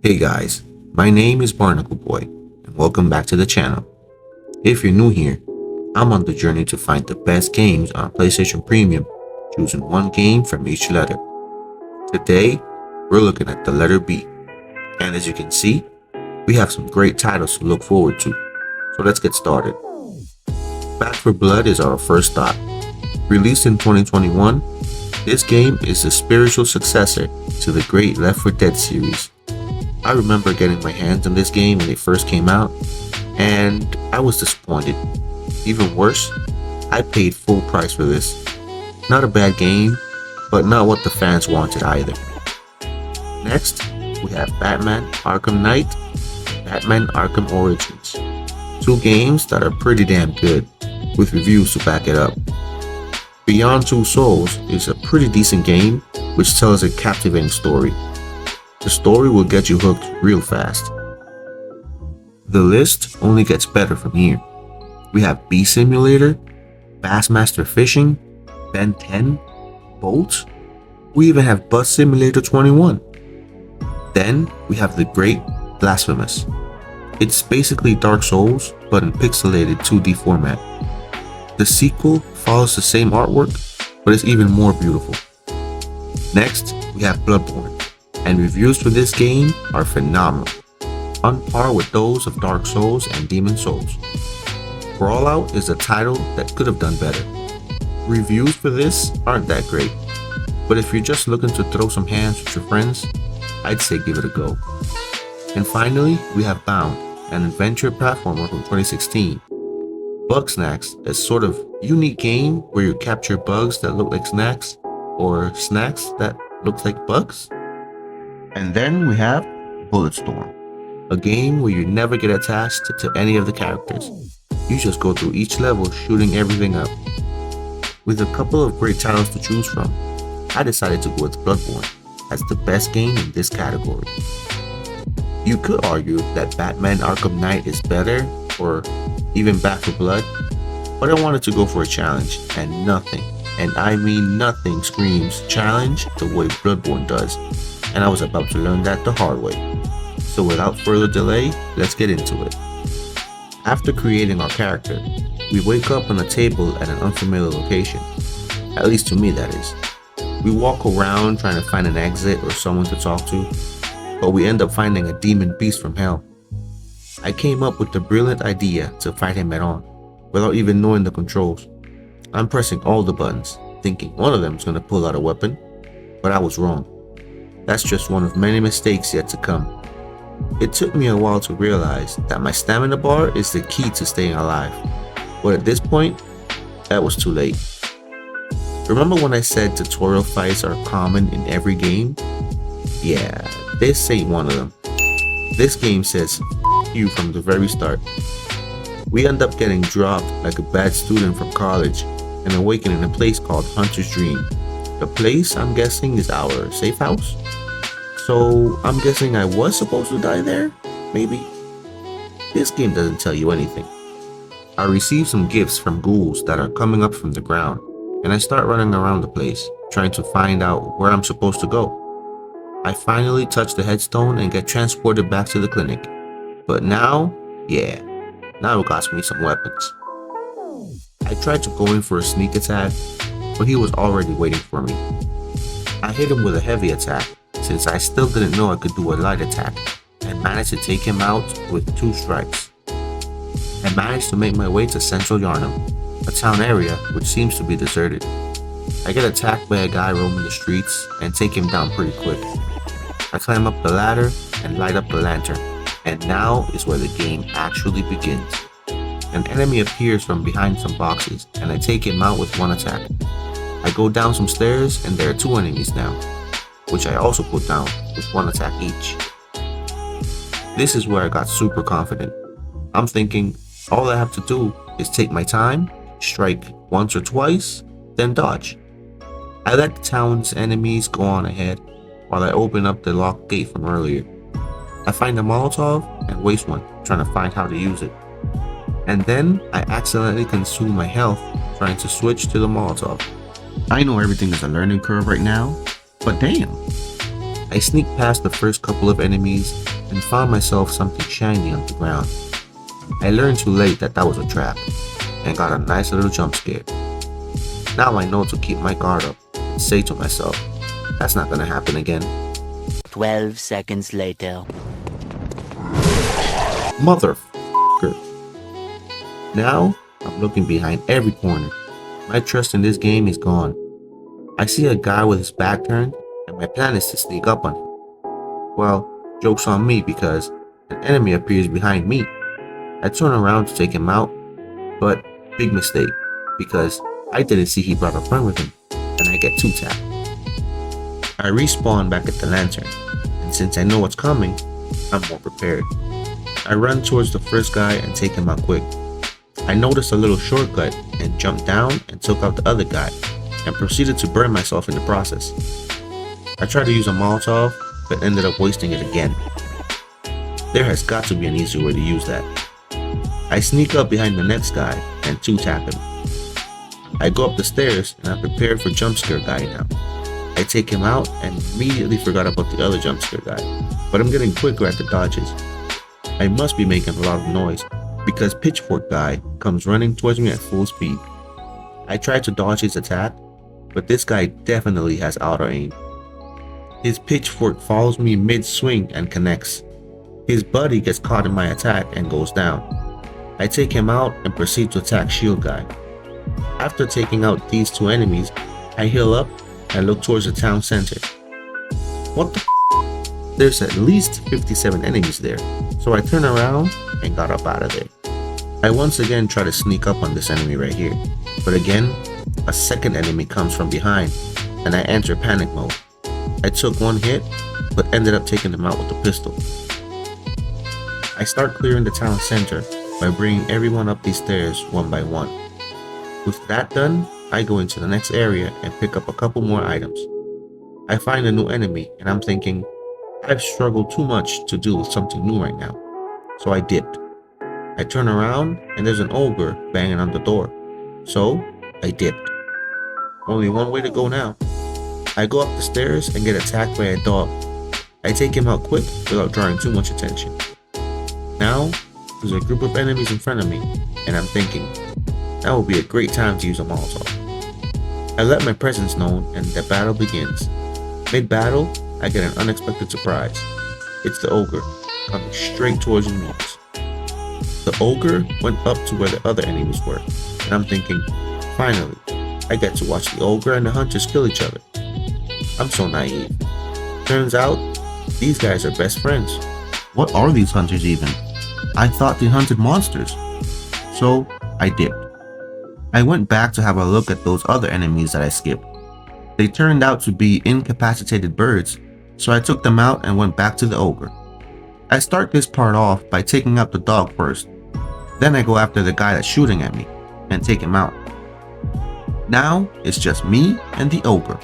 Hey guys, my name is Barnacle Boy, and welcome back to the channel. If you're new here, I'm on the journey to find the best games on PlayStation Premium, choosing one game from each letter. Today, we're looking at the letter B, and as you can see, we have some great titles to look forward to. So let's get started. Back 4 Blood is our first stop. Released in 2021, this game is the spiritual successor to the great Left 4 Dead series. I remember getting my hands on this game when it first came out, and I was disappointed. Even worse, I paid full price for this. Not a bad game, but not what the fans wanted either. Next, we have Batman Arkham Knight, Batman Arkham Origins. Two games that are pretty damn good, with reviews to back it up. Beyond Two Souls is a pretty decent game, which tells a captivating story. The story will get you hooked real fast. The list only gets better from here. We have Bee Simulator, Bassmaster Fishing, Ben 10, Bolt. We even have Bus Simulator 21. Then we have the great Blasphemous. It's basically Dark Souls, but in pixelated 2D format. The sequel follows the same artwork, but it's even more beautiful. Next, we have Bloodborne, and reviews for this game are phenomenal, on par with those of Dark Souls and Demon Souls. Brawlout is a title that could have done better. Reviews for this aren't that great, but if you're just looking to throw some hands with your friends, I'd say give it a go. And finally, we have Bound, an adventure platformer from 2016. Bugsnax is sort of unique game where you capture bugs that look like snacks, or snacks that look like bugs. And then we have Bulletstorm, a game where you never get attached to any of the characters. You just go through each level shooting everything up. With a couple of great titles to choose from, I decided to go with Bloodborne as the best game in this category. You could argue that Batman Arkham Knight is better, or even Back 4 Blood, but I wanted to go for a challenge, and nothing, and I mean nothing, screams challenge the way Bloodborne does. And I was about to learn that the hard way. So without further delay, let's get into it. After creating our character, we wake up on a table at an unfamiliar location. At least to me, that is. We walk around trying to find an exit or someone to talk to, but we end up finding a demon beast from hell. I came up with the brilliant idea to fight him head on, without even knowing the controls. I'm pressing all the buttons, thinking one of them is going to pull out a weapon, but I was wrong. That's just one of many mistakes yet to come. It took me a while to realize that my stamina bar is the key to staying alive, but at this point, that was too late. Remember when I said tutorial fights are common in every game? Yeah, this ain't one of them. This game says F you from the very start. We end up getting dropped like a bad student from college and awaken in a place called Hunter's Dream. The place, I'm guessing, is our safe house? So I'm guessing I was supposed to die there? Maybe? This game doesn't tell you anything. I receive some gifts from ghouls that are coming up from the ground, and I start running around the place, trying to find out where I'm supposed to go. I finally touch the headstone and get transported back to the clinic. But now it got me some weapons. I tried to go in for a sneak attack, but he was already waiting for me. I hit him with a heavy attack, since I still didn't know I could do a light attack, and managed to take him out with 2 strikes. I managed to make my way to Central Yarnum, a town area which seems to be deserted. I get attacked by a guy roaming the streets and take him down pretty quick. I climb up the ladder and light up the lantern, and now is where the game actually begins. An enemy appears from behind some boxes, and I take him out with 1 attack. I go down some stairs, and there are 2 enemies now, which I also put down with 1 attack each. This is where I got super confident. I'm thinking all I have to do is take my time, strike once or twice, then dodge. I let the town's enemies go on ahead while I open up the locked gate from earlier. I find a Molotov and waste one, trying to find how to use it. And then I accidentally consume my health trying to switch to the Molotov. I know everything is a learning curve right now, but damn, I sneaked past the first couple of enemies and found myself something shiny on the ground. I learned too late that that was a trap and got a nice little jump scare. Now I know to keep my guard up and say to myself, that's not gonna happen again. 12 seconds later. Motherfucker. Now I'm looking behind every corner. My trust in this game is gone. I see a guy with his back turned and my plan is to sneak up on him. Well, joke's on me because an enemy appears behind me. I turn around to take him out, but big mistake because I didn't see he brought a friend with him and I get 2-tapped. I respawn back at the lantern, and since I know what's coming, I'm more prepared. I run towards the first guy and take him out quick. I noticed a little shortcut and jumped down and took out the other guy and proceeded to burn myself in the process. I tried to use a Molotov, but ended up wasting it again. There has got to be an easier way to use that. I sneak up behind the next guy and 2-tap him. I go up the stairs and I'm prepared for jump scare guy now. I take him out and immediately forgot about the other jump scare guy, but I'm getting quicker at the dodges. I must be making a lot of noise because pitchfork guy comes running towards me at full speed. I try to dodge his attack, but this guy definitely has auto aim. His pitchfork follows me mid-swing and connects. His buddy gets caught in my attack and goes down. I take him out and proceed to attack shield guy. After taking out these 2 enemies, I heal up and look towards the town center. What the f***? There's at least 57 enemies there, so I turn around and got up out of there. I once again try to sneak up on this enemy right here, but again, a second enemy comes from behind and I enter panic mode. I took 1 hit, but ended up taking him out with a pistol. I start clearing the town center by bringing everyone up these stairs one by one. With that done, I go into the next area and pick up a couple more items. I find a new enemy and I'm thinking, I've struggled too much to deal with something new right now, so I dipped. I turn around and there's an ogre banging on the door, so I dipped. Only one way to go now. I go up the stairs and get attacked by a dog. I take him out quick without drawing too much attention. Now, there's a group of enemies in front of me and I'm thinking, that would be a great time to use a Molotov. I let my presence known and the battle begins. Mid-battle, I get an unexpected surprise. It's the ogre, coming straight towards me. The ogre went up to where the other enemies were, and I'm thinking, finally, I get to watch the ogre and the hunters kill each other. I'm so naive. Turns out, these guys are best friends. What are these hunters even? I thought they hunted monsters. So, I dipped. I went back to have a look at those other enemies that I skipped. They turned out to be incapacitated birds, so I took them out and went back to the ogre. I start this part off by taking out the dog first. Then I go after the guy that's shooting at me and take him out. Now it's just me and the ogre,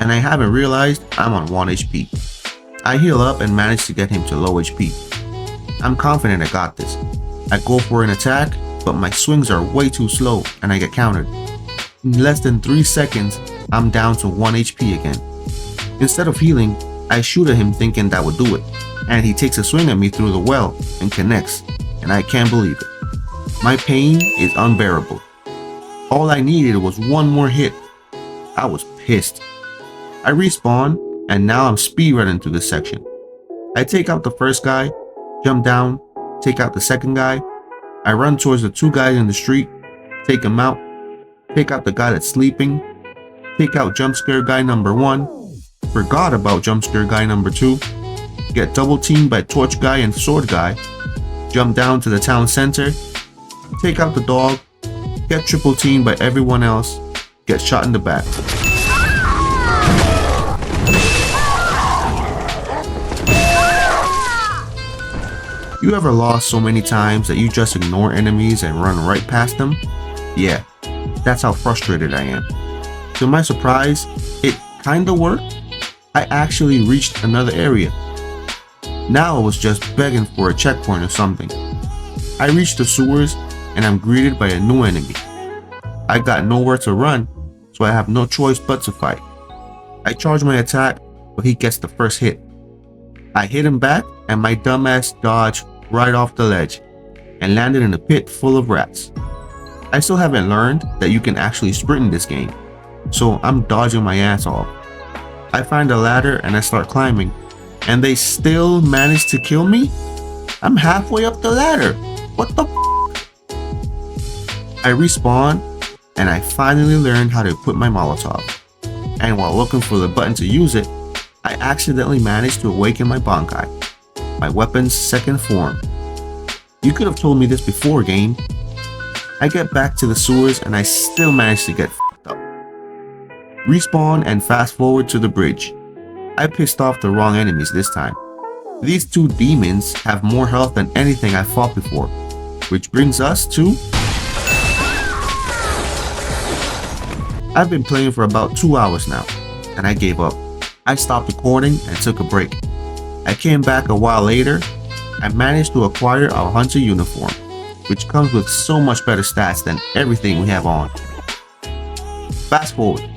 and I haven't realized I'm on 1 HP. I heal up and manage to get him to low HP. I'm confident I got this. I go for an attack, but my swings are way too slow and I get countered. In less than 3 seconds, I'm down to 1 HP again. Instead of healing, I shoot at him thinking that would do it, and he takes a swing at me through the well and connects, and I can't believe it. My pain is unbearable. All I needed was 1 more hit. I was pissed. I respawn, and now I'm speedrunning through this section. I take out the first guy, jump down, take out the second guy. I run towards the 2 guys in the street, take them out, take out the guy that's sleeping, take out jump scare guy number 1, forgot about jump scare guy number 2, get double teamed by torch guy and sword guy, jump down to the town center, take out the dog, get triple teamed by everyone else, get shot in the back. You ever lost so many times that you just ignore enemies and run right past them? Yeah, that's how frustrated I am. To my surprise, it kinda worked. I actually reached another area. Now I was just begging for a checkpoint or something. I reached the sewers and I'm greeted by a new enemy. I got nowhere to run, so I have no choice but to fight. I charge my attack, but he gets the first hit. I hit him back and my dumbass dodged right off the ledge and landed in a pit full of rats. I still haven't learned that you can actually sprint in this game, so I'm dodging my ass off. I find a ladder and I start climbing, and they still manage to kill me? I'm halfway up the ladder. What the f? I respawn and I finally learned how to equip my Molotov. And while looking for the button to use it, I accidentally managed to awaken my Bankai, my weapon's second form. You could have told me this before, game. I get back to the sewers and I still manage to get f***ed up. Respawn and fast forward to the bridge. I pissed off the wrong enemies this time. These two demons have more health than anything I fought before, which brings us to... I've been playing for about 2 hours now, and I gave up. I stopped recording and took a break. I came back a while later and managed to acquire our hunter uniform, which comes with so much better stats than everything we have on. Fast forward.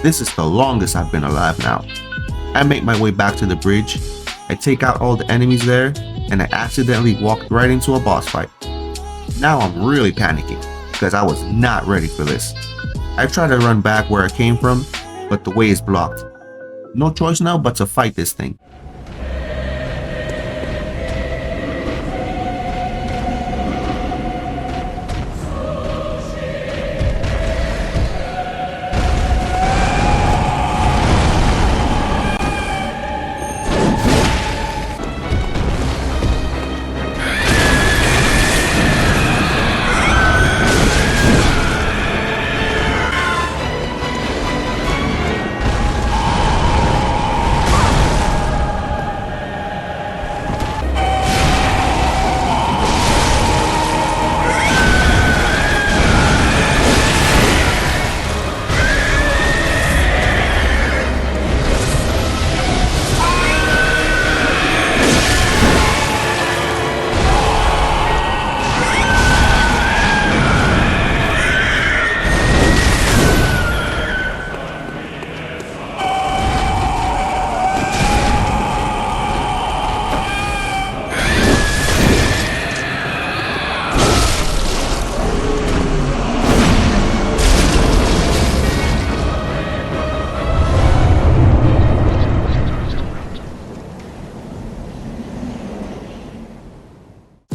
This is the longest I've been alive now. I make my way back to the bridge, I take out all the enemies there, and I accidentally walked right into a boss fight. Now I'm really panicking, because I was not ready for this. I try to run back where I came from, but the way is blocked. No choice now but to fight this thing.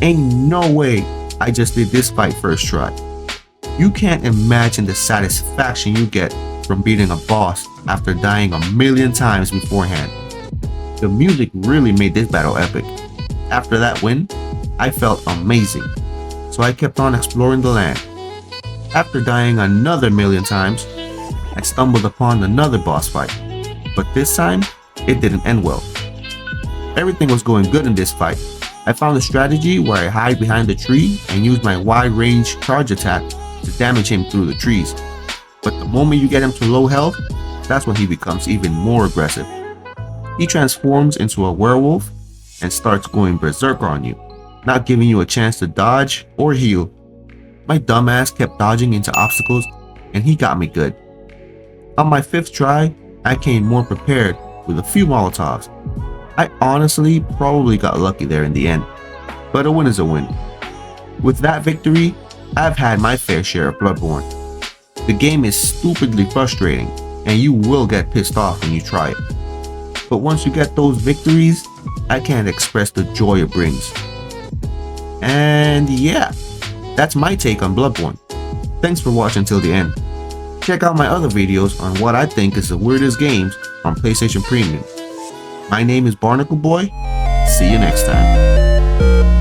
Ain't no way I just did this fight first try. You can't imagine the satisfaction you get from beating a boss after dying 1,000,000 times beforehand. The music really made this battle epic. After that win, I felt amazing, so I kept on exploring the land. After dying another 1,000,000 times, I stumbled upon another boss fight, but this time, it didn't end well. Everything was going good in this fight. I found a strategy where I hide behind a tree and use my wide-range charge attack to damage him through the trees. But the moment you get him to low health, that's when he becomes even more aggressive. He transforms into a werewolf and starts going berserk on you, not giving you a chance to dodge or heal. My dumbass kept dodging into obstacles and he got me good. On my 5th try, I came more prepared with a few Molotovs. I honestly probably got lucky there in the end, but a win is a win. With that victory, I've had my fair share of Bloodborne. The game is stupidly frustrating, and you will get pissed off when you try it. But once you get those victories, I can't express the joy it brings. And yeah, that's my take on Bloodborne. Thanks for watching till the end. Check out my other videos on what I think is the weirdest games on PlayStation Premium. My name is Barnacle Boy. See you next time.